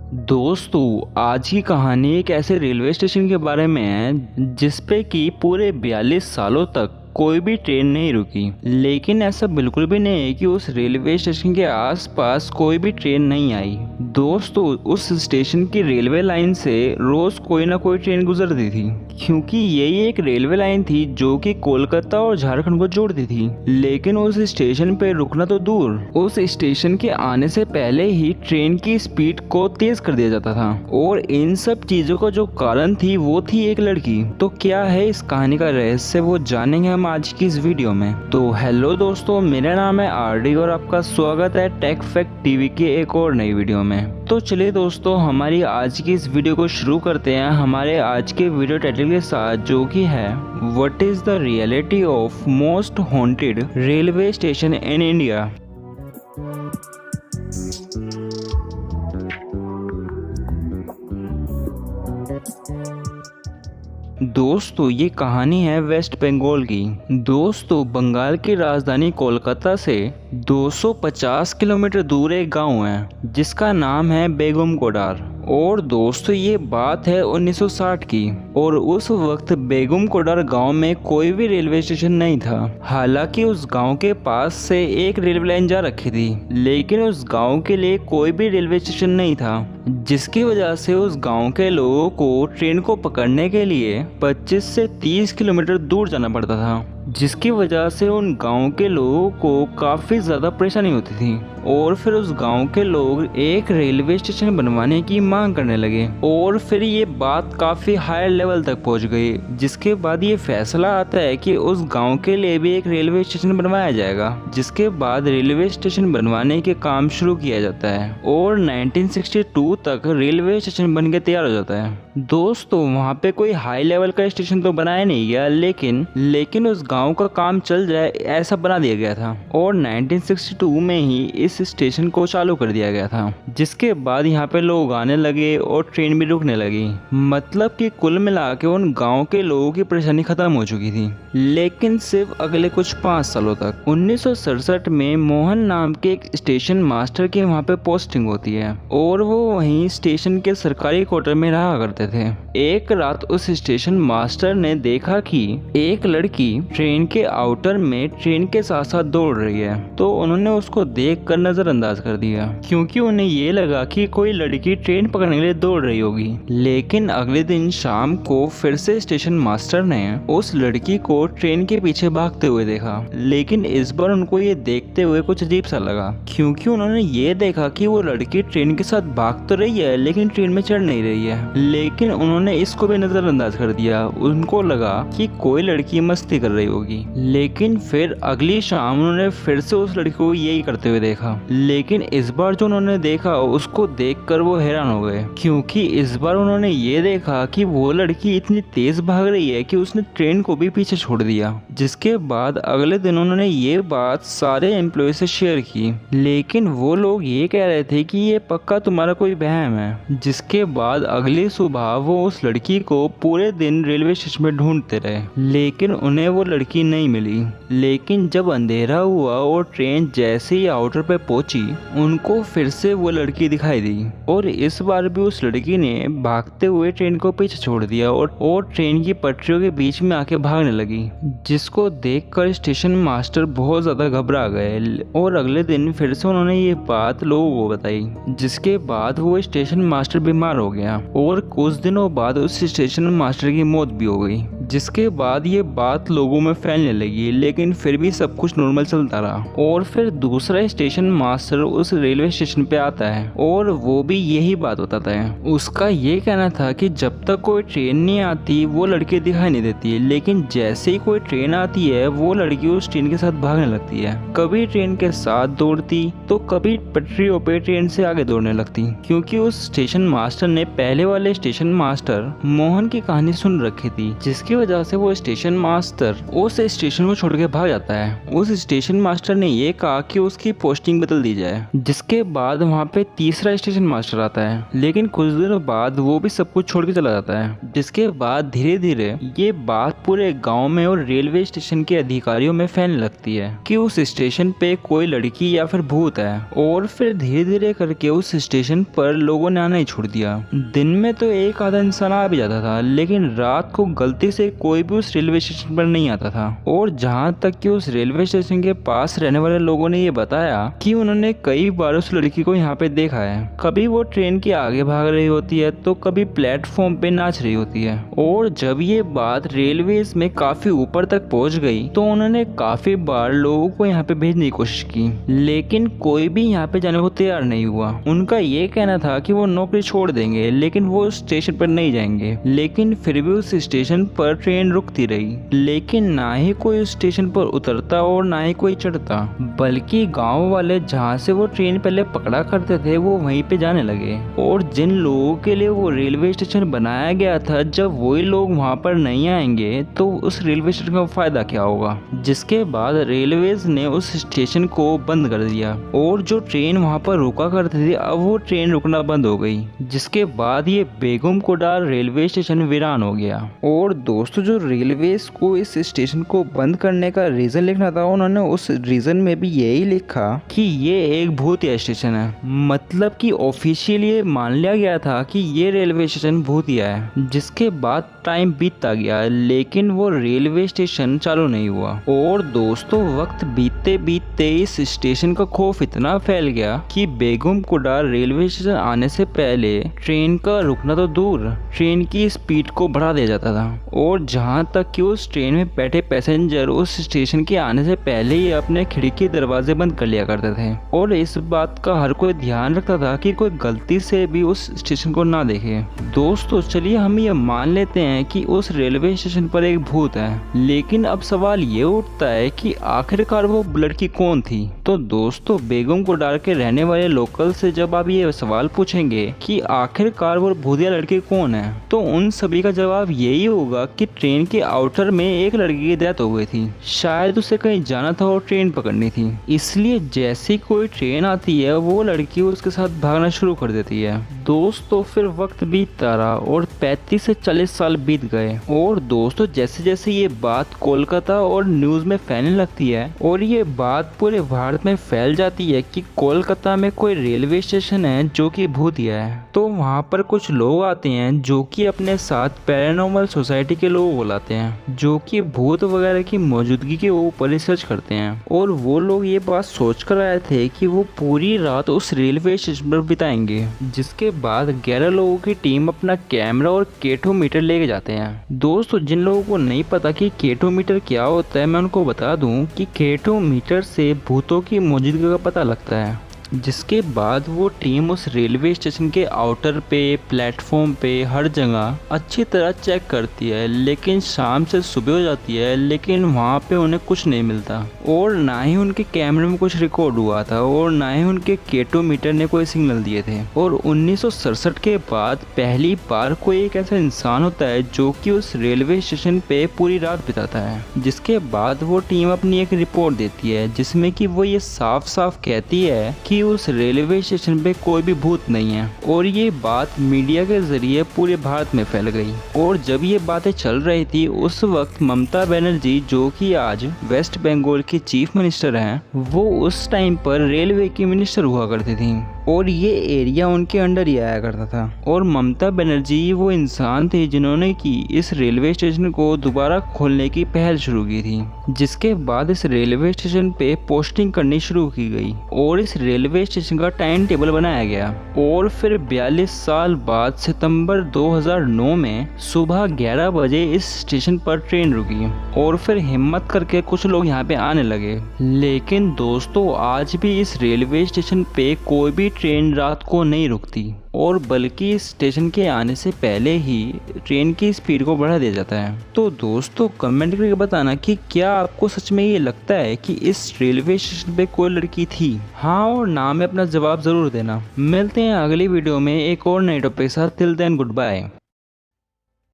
दोस्तों, आज की कहानी एक ऐसे रेलवे स्टेशन के बारे में है जिस पे कि पूरे 42 सालों तक कोई भी ट्रेन नहीं रुकी। लेकिन ऐसा बिल्कुल भी नहीं है कि उस रेलवे स्टेशन के आसपास कोई भी ट्रेन नहीं आई। दोस्तों, उस स्टेशन की रेलवे लाइन से रोज कोई ना कोई ट्रेन गुजरती थी, क्योंकि यही एक रेलवे लाइन थी जो कि कोलकाता और झारखंड को जोड़ती थी। लेकिन उस स्टेशन पे रुकना तो दूर, उस स्टेशन के आने से पहले ही ट्रेन की स्पीड को तेज कर दिया जाता था। और इन सब चीजों का जो कारण थी वो थी एक लड़की। तो क्या है इस कहानी का रहस्य, वो जानेंगे हम आज की इस वीडियो में। तो हेलो दोस्तों, मेरा नाम है आरडी और आपका स्वागत है टेक फैक्ट टीवी की एक और नई वीडियो में। तो चलिए दोस्तों, हमारी आज की इस वीडियो को शुरू करते हैं हमारे आज के वीडियो टाइटल के साथ, जो कि है what is the reality of most haunted railway station in India. दोस्तों, ये कहानी है वेस्ट बंगाल की। दोस्तों, बंगाल की राजधानी कोलकाता से 250 किलोमीटर दूर एक गांव है जिसका नाम है बेगम कोडार। और दोस्तों, ये बात है 1960 की और उस वक्त बेगम कोडार गांव में कोई भी रेलवे स्टेशन नहीं था। हालांकि उस गांव के पास से एक रेलवे लाइन जा रखी थी, लेकिन उस गांव के लिए कोई भी रेलवे स्टेशन नहीं था, जिसकी वजह से उस गांव के लोगों को ट्रेन को पकड़ने के लिए 25 से 30 किलोमीटर दूर जाना पड़ता था, जिसकी वजह से उन गांव के लोगों को काफ़ी ज़्यादा परेशानी होती थी। और फिर उस गांव के लोग एक रेलवे स्टेशन बनवाने की मांग करने लगे और फिर ये बात काफ़ी हायर लेवल तक पहुंच गई, जिसके बाद ये फैसला आता है कि उस गांव के लिए भी एक रेलवे स्टेशन बनवाया जाएगा। जिसके बाद रेलवे स्टेशन बनवाने के काम शुरू किया जाता है और 1962 तक रेलवे स्टेशन बन के तैयार हो जाता है। दोस्तों, वहाँ पे कोई हाई लेवल का स्टेशन तो बनाया नहीं गया, लेकिन उस गांव का काम चल जाए ऐसा बना दिया गया था और 1962 में ही इस स्टेशन को चालू कर दिया गया था। जिसके बाद यहाँ पे लोग आने लगे और ट्रेन भी रुकने लगी। मतलब कि कुल मिला के उन गांव के लोगों की परेशानी खत्म हो चुकी थी, लेकिन सिर्फ अगले कुछ 5 सालों तक। 1967 में मोहन नाम के एक स्टेशन मास्टर की वहाँ पे पोस्टिंग होती है और वो वहीं स्टेशन के सरकारी क्वार्टर में रहा करते थे। एक रात उस स्टेशन मास्टर ने देखा कि एक लड़की ट्रेन के आउटर में ट्रेन के साथ साथ दौड़ रही है। तो उन्होंने उसको देखकर नजरअंदाज कर दिया, क्योंकि उन्हें ये लगा कि कोई लड़की ट्रेन पकड़ने के लिए दौड़ रही होगी। लेकिन अगले दिन शाम को फिर से स्टेशन मास्टर ने उस लड़की को ट्रेन के पीछे भागते हुए देखा। लेकिन इस बार उनको ये देखते हुए कुछ अजीब सा लगा, क्योंकि उन्होंने ये देखा कि वो लड़की ट्रेन के साथ भाग तो रही है लेकिन ट्रेन में चढ़ नहीं रही है। लेकिन उन्होंने इसको भी नजरअंदाज कर दिया। उनको लगा कि कोई लड़की मस्ती कर रही होगी। लेकिन फिर अगली शाम उन्होंने फिर से उस लड़की को यही करते हुए देखा। लेकिन इस बार जो उन्होंने देखा उसको देखकर वो हैरान हो गए, क्योंकि इस बार उन्होंने ये देखा कि वो लड़की इतनी तेज भाग रही है कि उसने ट्रेन को भी पीछे छोड़ दिया। जिसके बाद अगले दिन उन्होंने ये बात सारे एम्प्लॉय से शेयर की, लेकिन वो लोग ये कह रहे थे कि ये पक्का तुम्हारा कोई वहम है। जिसके बाद अगली सुबह वो उस लड़की को पूरे दिन रेलवे स्टेशन में ढूंढते रहे, लेकिन उन्हें वो लड़की नहीं मिली। लेकिन जब अंधेरा हुआ और ट्रेन जैसे ही आउटर पे पहुंची, उनको फिर से वो लड़की दिखाई दी और इस बार भी उस लड़की ने भागते हुए ट्रेन को पीछे छोड़ दिया और ट्रेन की पटरियों के बीच में आके भागने लगी। जिसको देखकर स्टेशन मास्टर बहुत ज्यादा घबरा गए और अगले दिन फिर से उन्होंने ये बात लोगों को बताई। जिसके बाद वो स्टेशन मास्टर बीमार हो गया और कुछ दिनों बाद उस स्टेशन मास्टर की मौत भी हो गई। जिसके बाद ये बात लोगों में फैलने लगी, लेकिन फिर भी सब कुछ नॉर्मल चलता रहा। और फिर दूसरा स्टेशन मास्टर उस रेलवे स्टेशन पे आता है और वो भी यही बात बताता है। उसका ये कहना था कि जब तक कोई ट्रेन नहीं आती वो लड़की दिखाई नहीं देती, लेकिन जैसे ही कोई ट्रेन आती है वो लड़की उस ट्रेन के साथ भागने लगती है। कभी ट्रेन के साथ दौड़ती तो कभी पटरियों पे ट्रेन से आगे दौड़ने लगती, क्योंकि उस स्टेशन मास्टर ने पहले वाले स्टेशन मास्टर मोहन की कहानी सुन रखी थी। जिसकी वजह से वो स्टेशन मास्टर उस स्टेशन को छोड़ के भाग जाता है। उस स्टेशन मास्टर ने ये कहा कि उसकी पोस्टिंग बदल दी जाए। जिसके बाद वहाँ पे तीसरा स्टेशन मास्टर आता है, लेकिन कुछ दिनों बाद वो भी सब कुछ छोड़ के चला जाता है। जिसके बाद धीरे धीरे ये बात पूरे गांव में और रेलवे स्टेशन के अधिकारियों में फैलने लगती है कि उस स्टेशन पे कोई लड़की या फिर भूत है। और फिर धीरे धीरे करके उस स्टेशन पर लोगों ने आना ही छोड़ दिया। दिन में तो एक आधा इंसान आ भी जाता था, लेकिन रात को गलती से कोई भी उस रेलवे स्टेशन पर नहीं आता था। और जहाँ तक कि उस रेलवे स्टेशन के पास रहने वाले लोगों ने ये बताया कि उन्होंने कई बार उस लड़की को यहाँ पे देखा है। कभी वो ट्रेन के आगे भाग रही होती है तो कभी प्लेटफॉर्म पे नाच रही होती है। और जब ये बात रेलवेज में काफी ऊपर तक पहुंच गई तो उन्होंने काफी बार लोगों को यहाँ पे भेजने की कोशिश की, लेकिन कोई भी यहाँ पे जाने को तैयार नहीं हुआ। उनका ये कहना था कि वो नौकरी छोड़ देंगे लेकिन वो स्टेशन पर नहीं जाएंगे। लेकिन फिर भी उस स्टेशन पर ट्रेन रुकती रही, लेकिन ना ही कोई उस स्टेशन पर उतरता और ना ही कोई चढ़ता, बल्कि गाँव वाले जहाँ से वो ट्रेन पहले पकड़ा करते थे वो वहीं पे जाने लगे। और जिन लोगों के लिए वो रेलवे स्टेशन बनाया गया था, जब वही लोग वहाँ पर नहीं आएंगे तो उस रेलवे स्टेशन का फायदा क्या होगा। जिसके बाद रेलवेज ने उस स्टेशन को बंद कर दिया और जो ट्रेन वहाँ पर रुका करती थी अब वो ट्रेन रुकना बंद हो गई। जिसके बाद ये बेगम कोडार रेलवे स्टेशन वीरान हो गया। और दोस्तों, जो रेलवेज को इस स्टेशन को बंद करने का रीजन लिखना था, उन्होंने उस रीजन में भी यही लिखा कि ये एक भूतिया स्टेशन है। मतलब कि ऑफिशियली मान लिया गया था कि ये रेलवे स्टेशन भूतिया है। जिसके बाद टाइम बीतता गया लेकिन वो रेलवे स्टेशन चालू नहीं हुआ। और दोस्तों, वक्त बीतते बीतते इस स्टेशन का खौफ इतना फैल गया कि बेगम कोडार रेलवे स्टेशन आने से पहले ट्रेन का रुकना तो दूर, ट्रेन की स्पीड को बढ़ा दिया जाता था। और जहां तक कि उस ट्रेन में बैठे पैसेंजर उस स्टेशन के आने से पहले ही अपने खिड़की दरवाजे बंद कर लिया करते थे। और इस बात का हर कोई ध्यान रखता था कि कोई गलती से भी उस स्टेशन को ना देखे। दोस्तों, चलिए हम ये मान लेते हैं कि उस रेलवे स्टेशन पर एक भूत है, लेकिन अब सवाल ये उठता है कि आखिरकार वो लड़की कौन थी। तो दोस्तों, बेगम कोडार के रहने वाले लोकल से जब आप ये सवाल पूछेंगे कि आखिरकार वो भूतिया लड़की कौन है, तो उन सभी का जवाब यही होगा कि ट्रेन के आउटर में एक लड़की की डेथ हो गई थी। शायद उसे कहीं जाना था और ट्रेन पकड़नी थी, इसलिए जैसी कोई ट्रेन आती है वो लड़की उसके साथ भागना शुरू कर देती है। दोस्तों, फिर वक्त बीतता रहा और 35 से 40 साल बीत गए। और दोस्तों, जैसे जैसे ये बात कोलकाता और न्यूज में फैलने लगती है और ये बात पूरे भारत में फैल जाती है कि कोलकाता में कोई रेलवे स्टेशन है जो कि भूतिया है, तो वहाँ पर कुछ लोग आते हैं जो कि अपने साथ पैरानॉर्मल सोसाइटी के लोग बुलाते हैं, जो कि भूत वगैरह की मौजूदगी के ऊपर रिसर्च करते हैं। और वो लोग ये बात सोच कर आए थे कि वो पूरी रात उस रेलवे स्टेशन पर बिताएंगे। जिसके बाद 11 लोगों की टीम अपना कैमरा और केटोमीटर लेके जाते हैं। दोस्तों, जिन लोगों को नहीं पता कि केटोमीटर क्या होता है, मैं उनको बता दूं कि केटोमीटर से भूतों की मौजूदगी का पता लगता है। जिसके बाद वो टीम उस रेलवे स्टेशन के आउटर पे, प्लेटफॉर्म पे, हर जगह अच्छी तरह चेक करती है। लेकिन शाम से सुबह हो जाती है लेकिन वहाँ पे उन्हें कुछ नहीं मिलता, और ना ही उनके कैमरे में कुछ रिकॉर्ड हुआ था और ना ही उनके केटोमीटर ने कोई सिग्नल दिए थे। और 1967 के बाद पहली बार कोई एक ऐसा इंसान होता है जो कि उस रेलवे स्टेशन पे पूरी रात बिताता है। जिसके बाद वो टीम अपनी एक रिपोर्ट देती है जिसमें कि वो ये साफ साफ कहती है कि उस रेलवे स्टेशन पे कोई भी भूत नहीं है। और ये बात मीडिया के जरिए पूरे भारत में फैल गई। और जब ये बातें चल रही थी उस वक्त ममता बनर्जी, जो कि आज वेस्ट बंगाल की चीफ मिनिस्टर हैं, वो उस टाइम पर रेलवे की मिनिस्टर हुआ करती थी और ये एरिया उनके अंडर ही आया करता था। और ममता बनर्जी वो इंसान थे जिन्होंने की इस रेलवे स्टेशन को दोबारा खोलने की पहल शुरू की थी। जिसके बाद इस रेलवे स्टेशन पे पोस्टिंग करनी शुरू की गई और इस रेलवे स्टेशन का टाइम टेबल बनाया गया। और फिर 42 साल बाद सितंबर 2009 में सुबह 11 बजे इस स्टेशन पर ट्रेन रुकी और फिर हिम्मत करके कुछ लोग यहाँ पे आने लगे। लेकिन दोस्तों, आज भी इस रेलवे स्टेशन पे कोई भी ट्रेन रात को नहीं रुकती, और बल्कि इस स्टेशन के आने से पहले ही ट्रेन की स्पीड को बढ़ा दिया जाता है। तो दोस्तों, कमेंट करके बताना कि क्या आपको सच में ये लगता है कि इस रेलवे स्टेशन पे कोई लड़की थी, हाँ और ना में अपना जवाब जरूर देना। मिलते हैं अगली वीडियो में एक और नए टॉपिक के साथ। Till then good bye.